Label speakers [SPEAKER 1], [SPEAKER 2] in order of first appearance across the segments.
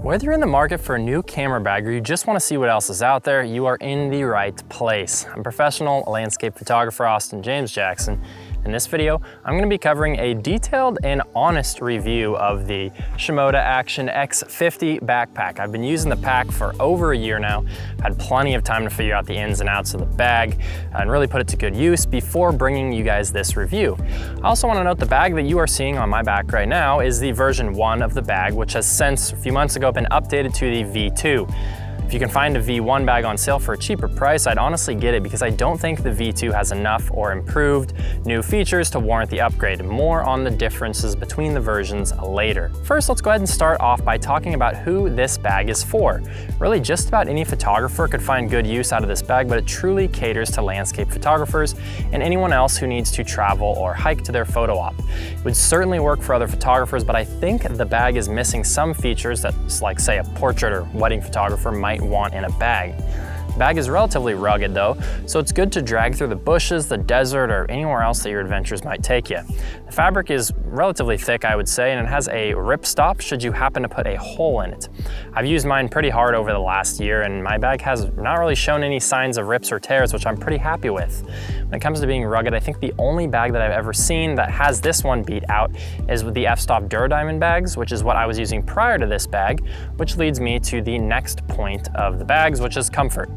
[SPEAKER 1] Whether you're in the market for a new camera bag or you just want to see what else is out there, you are in the right place. I'm professional landscape photographer Austin James Jackson. In this video, I'm going to be covering a detailed and honest review of the Shimoda Action X50 backpack. I've been using the pack for over a year now. I've had plenty of time to figure out the ins and outs of the bag and really put it to good use before bringing you guys this review. I also want to note the bag that you are seeing on my back right now is the version 1 of the bag, which has since a few months ago been updated to the V2. If you can find a V1 bag on sale for a cheaper price, I'd honestly get it because I don't think the V2 has enough or improved new features to warrant the upgrade. More on the differences between the versions later. First, let's go ahead and start off by talking about who this bag is for. Really, just about any photographer could find good use out of this bag, but it truly caters to landscape photographers and anyone else who needs to travel or hike to their photo op. It would certainly work for other photographers, but I think the bag is missing some features that, like say, a portrait or wedding photographer might want in a bag. The bag is relatively rugged though, so it's good to drag through the bushes, the desert, or anywhere else that your adventures might take you. The fabric is relatively thick, I would say, and it has a rip stop should you happen to put a hole in it. I've used mine pretty hard over the last year, and my bag has not really shown any signs of rips or tears, which I'm pretty happy with. When it comes to being rugged, I think the only bag that I've ever seen that has this one beat out is with the f-stop Duradiamond bags, which is what I was using prior to this bag, which leads me to the next point of the bags, which is comfort.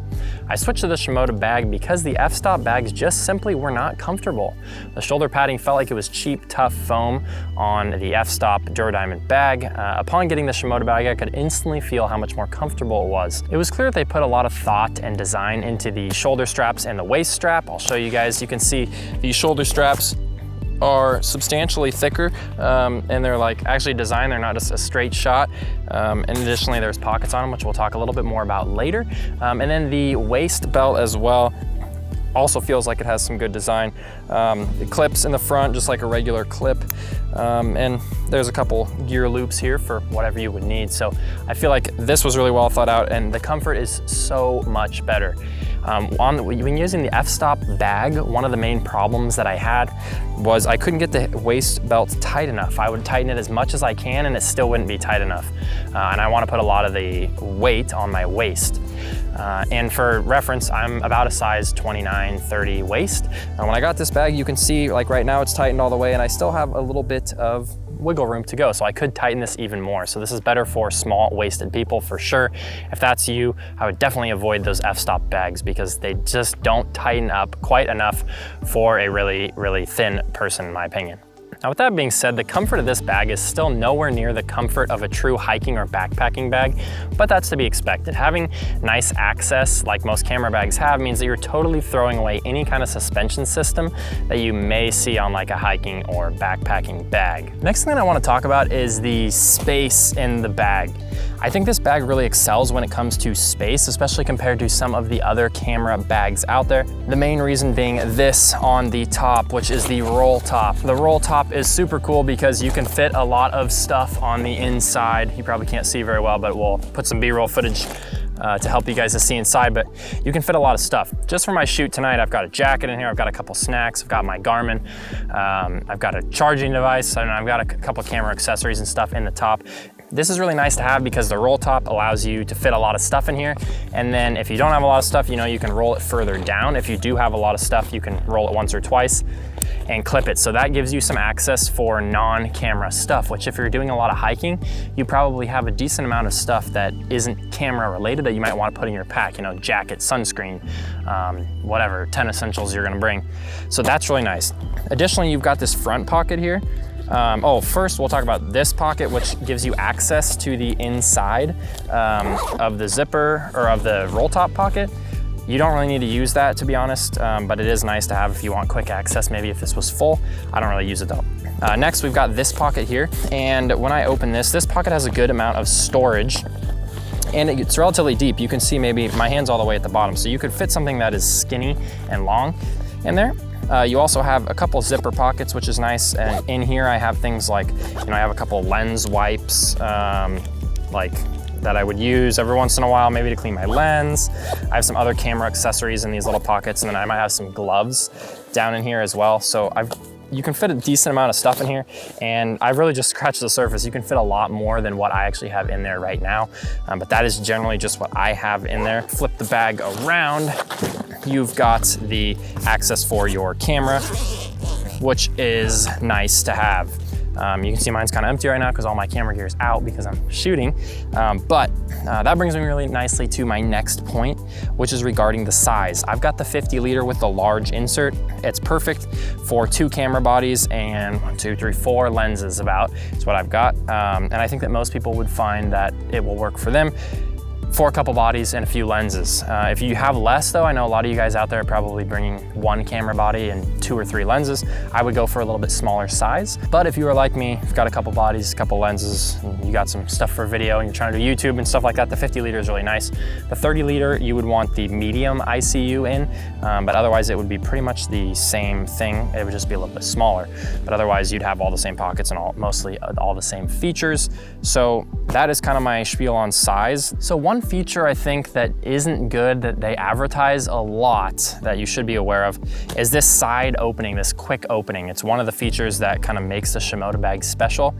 [SPEAKER 1] I switched to the Shimoda bag because the f-stop bags just simply were not comfortable. The shoulder padding felt like it was cheap, tough foam on the f-stop Duradiamond bag. Upon getting the Shimoda bag, I could instantly feel how much more comfortable it was. It was clear that they put a lot of thought and design into the shoulder straps and the waist strap. I'll show you guys. You can see these shoulder straps are substantially thicker and they're like actually designed, they're not just a straight shot. And additionally there's pockets on them, which we'll talk a little bit more about later. And then the waist belt as well also feels like it has some good design. It clips in the front just like a regular clip. And there's a couple gear loops here for whatever you would need. So I feel like this was really well thought out and the comfort is so much better. When using the f-stop bag, one of the main problems that I had was I couldn't get the waist belt tight enough. I would tighten it as much as I can and it still wouldn't be tight enough. And I want to put a lot of the weight on my waist. And for reference, I'm about a size 29, 30 waist. And when I got this bag, you can see like right now it's tightened all the way and I still have a little bit of wiggle room to go, so I could tighten this even more. So this is better for small waisted people for sure. If that's you, I would definitely avoid those f-stop bags because they just don't tighten up quite enough for a really, really thin person in my opinion. Now with that being said, the comfort of this bag is still nowhere near the comfort of a true hiking or backpacking bag, but that's to be expected. Having nice access like most camera bags have means that you're totally throwing away any kind of suspension system that you may see on like a hiking or backpacking bag. Next thing that I want to talk about is the space in the bag. I think this bag really excels when it comes to space, especially compared to some of the other camera bags out there. The main reason being this on the top, which is the Rolltop. The Rolltop is super cool because you can fit a lot of stuff on the inside. You probably can't see very well, but we'll put some B-roll footage to help you guys to see inside, but you can fit a lot of stuff. Just for my shoot tonight, I've got a jacket in here, I've got a couple snacks, I've got my Garmin, I've got a charging device, and I've got a couple camera accessories and stuff in the top. This is really nice to have because the Rolltop allows you to fit a lot of stuff in here. And then if you don't have a lot of stuff, you know, you can roll it further down. If you do have a lot of stuff, you can roll it once or twice and clip it. So that gives you some access for non-camera stuff, which if you're doing a lot of hiking, you probably have a decent amount of stuff that isn't camera related that you might want to put in your pack, you know, jacket, sunscreen, whatever, 10 essentials you're gonna bring. So that's really nice. Additionally, you've got this front pocket here. First we'll talk about this pocket, which gives you access to the inside of the zipper or of the Rolltop pocket. You don't really need to use that, to be honest, but it is nice to have if you want quick access, maybe if this was full. I don't really use it though. Next, we've got this pocket here, and when I open this pocket has a good amount of storage, and it's relatively deep. You can see maybe my hand's all the way at the bottom, so you could fit something that is skinny and long in there. You also have a couple zipper pockets, which is nice. And in here I have things like, you know, I have a couple lens wipes, like that I would use every once in a while, maybe to clean my lens. I have some other camera accessories in these little pockets, and then I might have some gloves down in here as well. So I've you can fit a decent amount of stuff in here, and I've really just scratched the surface. You can fit a lot more than what I actually have in there right now, but that is generally just what I have in there. Flip the bag around, you've got the access for your camera, which is nice to have. You can see mine's kind of empty right now because all my camera gear is out because I'm shooting. But that brings me really nicely to my next point, which is regarding the size. I've got the 50 liter with the large insert. It's perfect for 2 camera bodies and 1, 2, 3, 4 lenses about. It's what I've got. And I think that most people would find that it will work for them for a couple bodies and a few lenses. If you have less though, I know a lot of you guys out there are probably bringing 1 camera body and 2 or 3 lenses. I would go for a little bit smaller size. But if you are like me, you've got a couple bodies, a couple lenses, and you got some stuff for video and you're trying to do YouTube and stuff like that, the 50 liter is really nice. The 30 liter, you would want the medium ICU in, but otherwise it would be pretty much the same thing. It would just be a little bit smaller. But otherwise you'd have all the same pockets and mostly all the same features. So that is kind of my spiel on size. So one feature I think that isn't good that they advertise a lot that you should be aware of is this side opening, this quick opening. It's one of the features that kind of makes the Shimoda bag special.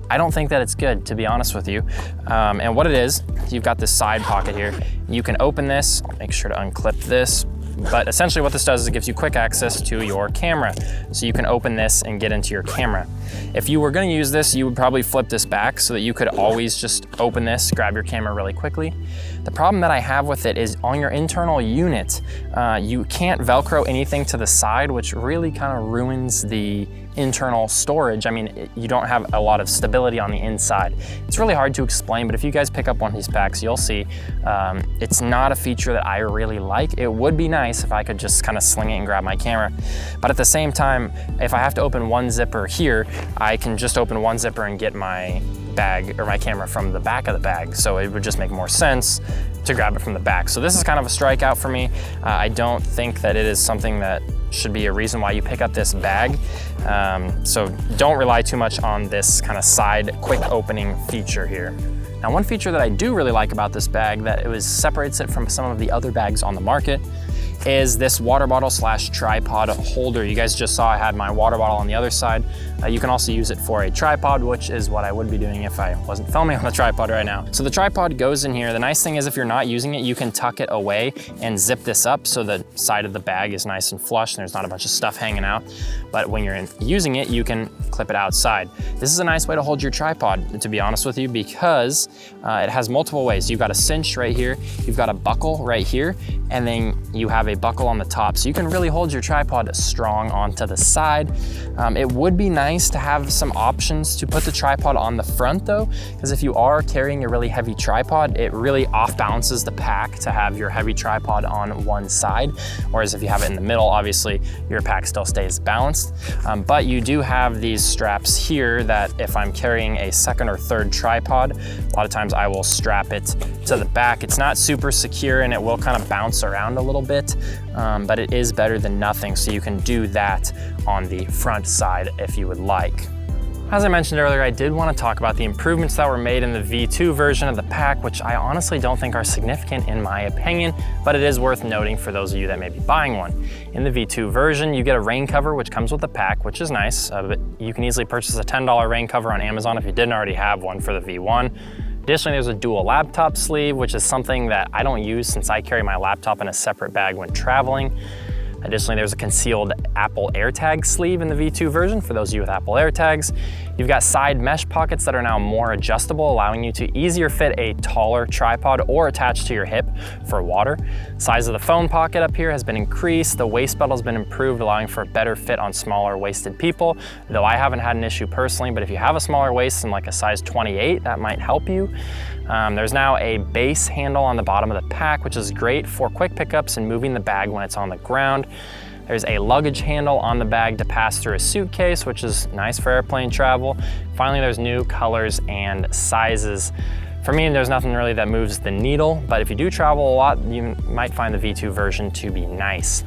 [SPEAKER 1] I don't think that it's good, to be honest with you. And what it is, you've got this side pocket here. You can open this, make sure to unclip this. But essentially what this does is it gives you quick access to your camera. So you can open this and get into your camera. If you were gonna use this, you would probably flip this back so that you could always just open this, grab your camera really quickly. The problem that I have with it is on your internal unit, you can't Velcro anything to the side, which really kind of ruins the internal storage. I mean, you don't have a lot of stability on the inside. It's really hard to explain, but if you guys pick up one of these packs, you'll see it's not a feature that I really like. It would be nice if I could just kind of sling it and grab my camera. But at the same time, if I have to open one zipper here, I can just open one zipper and get my bag or my camera from the back of the bag. So it would just make more sense to grab it from the back. So this is kind of a strikeout for me. I don't think that it is something that should be a reason why you pick up this bag. So don't rely too much on this kind of side quick opening feature here. Now, one feature that I do really like about this bag that separates it from some of the other bags on the market is this water bottle / tripod holder. You guys just saw I had my water bottle on the other side. You can also use it for a tripod, which is what I would be doing if I wasn't filming on the tripod right now. So the tripod goes in here. The nice thing is if you're not using it, you can tuck it away and zip this up so the side of the bag is nice and flush and there's not a bunch of stuff hanging out. But when you're using it, you can clip it outside. This is a nice way to hold your tripod, to be honest with you, because it has multiple ways. You've got a cinch right here, you've got a buckle right here, and then you have a buckle on the top. So you can really hold your tripod strong onto the side. It would be nice to have some options to put the tripod on the front though, because if you are carrying a really heavy tripod, it really off balances the pack to have your heavy tripod on one side. Whereas if you have it in the middle, obviously your pack still stays balanced. But you do have these straps here that if I'm carrying a second or third tripod, a lot of times I will strap it to the back. It's not super secure and it will kind of bounce around a little bit, but it is better than nothing. So you can do that on the front side if you would like. As I mentioned earlier, I did want to talk about the improvements that were made in the V2 version of the pack, which I honestly don't think are significant in my opinion, but it is worth noting for those of you that may be buying one. In the V2 version, you get a rain cover, which comes with the pack, which is nice, but you can easily purchase a $10 rain cover on Amazon if you didn't already have one for the V1. Additionally, there's a dual laptop sleeve, which is something that I don't use since I carry my laptop in a separate bag when traveling. Additionally, there's a concealed Apple AirTag sleeve in the V2 version for those of you with Apple AirTags. You've got side mesh pockets that are now more adjustable, allowing you to easier fit a taller tripod or attach to your hip for water. Size of the phone pocket up here has been increased. The waist belt has been improved, allowing for a better fit on smaller waisted people, though I haven't had an issue personally, but if you have a smaller waist and like a size 28, that might help you. There's now a base handle on the bottom of the pack, which is great for quick pickups and moving the bag when it's on the ground. There's a luggage handle on the bag to pass through a suitcase, which is nice for airplane travel. Finally, there's new colors and sizes. For me, there's nothing really that moves the needle, but if you do travel a lot, you might find the V2 version to be nice.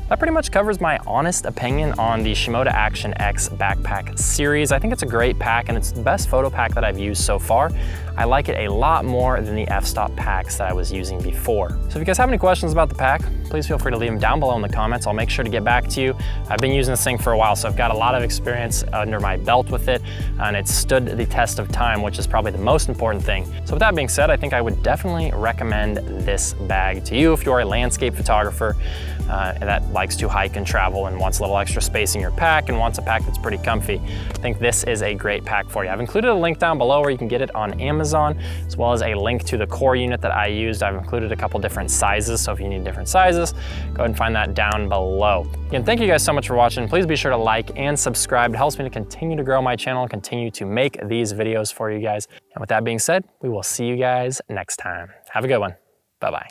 [SPEAKER 1] That pretty much covers my honest opinion on the Shimoda Action X backpack series. I think it's a great pack and it's the best photo pack that I've used so far. I like it a lot more than the f-stop packs that I was using before. So if you guys have any questions about the pack, please feel free to leave them down below in the comments. I'll make sure to get back to you. I've been using this thing for a while, so I've got a lot of experience under my belt with it, and it's stood the test of time, which is probably the most important thing. So with that being said, I think I would definitely recommend this bag to you if you're a landscape photographer that likes to hike and travel and wants a little extra space in your pack and wants a pack that's pretty comfy. I think this is a great pack for you. I've included a link down below where you can get it on Amazon, as well as a link to the core unit that I used. I've included a couple different sizes, so if you need different sizes, go ahead and find that down below. Again, thank you guys so much for watching. Please be sure to like and subscribe. It helps me to continue to grow my channel and continue to make these videos for you guys. And with that being said, we will see you guys next time. Have a good one. Bye-bye.